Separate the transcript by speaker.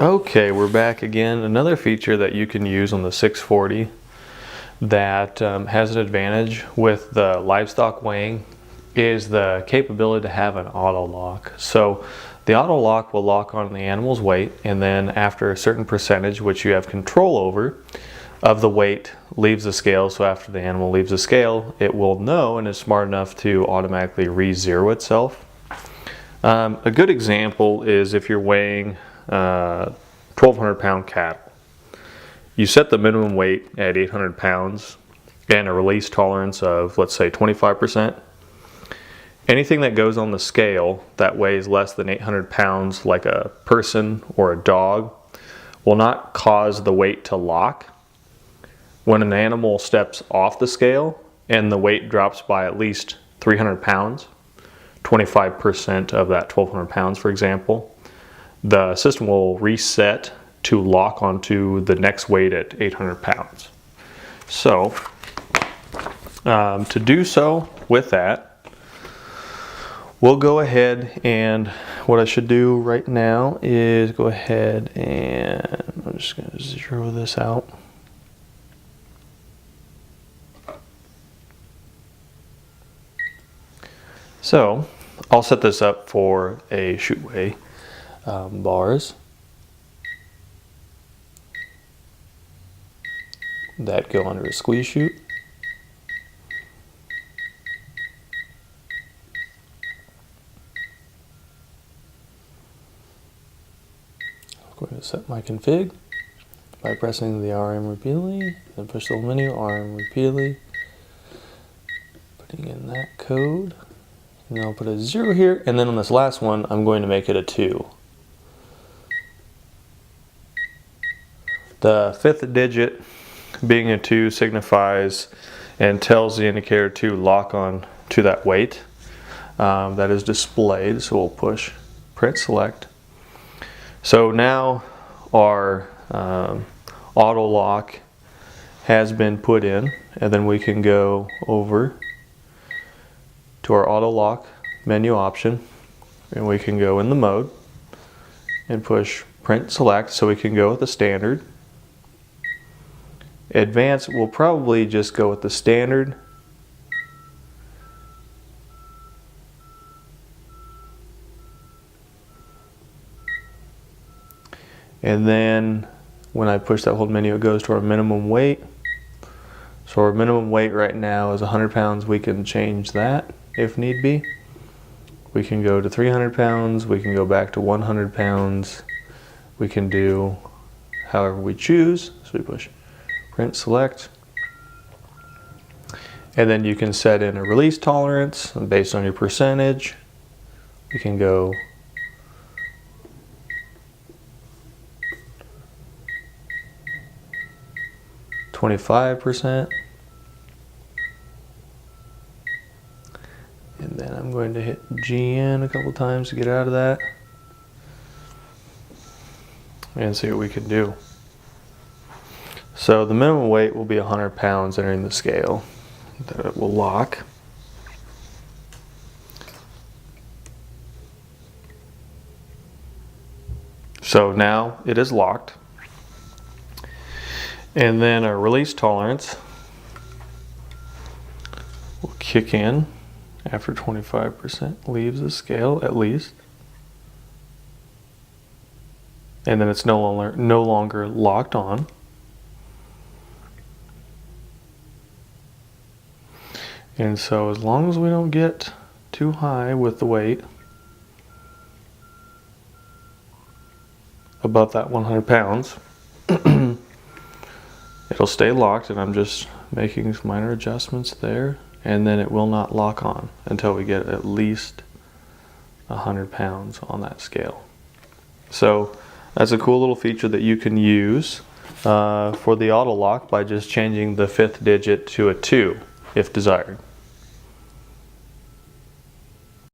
Speaker 1: Okay, we're back again. Another feature that you can use on the 640 that has an advantage with the livestock weighing is the capability to have an auto lock. So the auto lock will lock on the animal's weight, and then after a certain percentage, which you have control over, of the weight leaves the scale. So after the animal leaves the scale, it will know and is smart enough to automatically re-zero itself. A good example is if you're weighing 1,200 pound cattle. You set the minimum weight at 800 pounds and a release tolerance of, let's say, 25%. Anything that goes on the scale that weighs less than 800 pounds, like a person or a dog, will not cause the weight to lock. When an animal steps off the scale and the weight drops by at least 300 pounds, 25% of that 1,200 pounds, for example, the system will reset to lock onto the next weight at 800 pounds. So, to do so with that, we'll go ahead, and what I should do right now is go ahead and I'm just going to zero this out. So I'll set this up for a chute weigh bars that go under a squeeze chute. I'm going to set my config by pressing the RM repeatedly, then push the little menu, RM repeatedly, putting in that code. And I'll put a 0 here, and then on this last one, I'm going to make it a 2. The fifth digit, being a 2, signifies and tells the indicator to lock on to that weight that is displayed. So we'll push print select. So now our auto lock has been put in, and then we can go over to our auto lock menu option, and we can go in the mode and push print select, so we can go with the standard. Advanced, we'll probably just go with the standard. And then when I push that hold menu, it goes to our minimum weight. So our minimum weight right now is 100 pounds. We can change that if need be. We can go to 300 pounds. We can go back to 100 pounds. We can do however we choose. So we push print select. And then you can set in a release tolerance based on your percentage. We can go 25%. And then I'm going to hit GN a couple times to get out of that and see what we can do. So the minimum weight will be 100 pounds entering the scale that it will lock. So now it is locked. And then our release tolerance will kick in after 25% leaves the scale at least. And then it's no longer locked on. And so as long as we don't get too high with the weight above that 100 pounds, it'll stay locked, and I'm just making some minor adjustments there, and then it will not lock on until we get at least 100 pounds on that scale. So that's a cool little feature that you can use for the auto lock by just changing the fifth digit to a 2 if desired.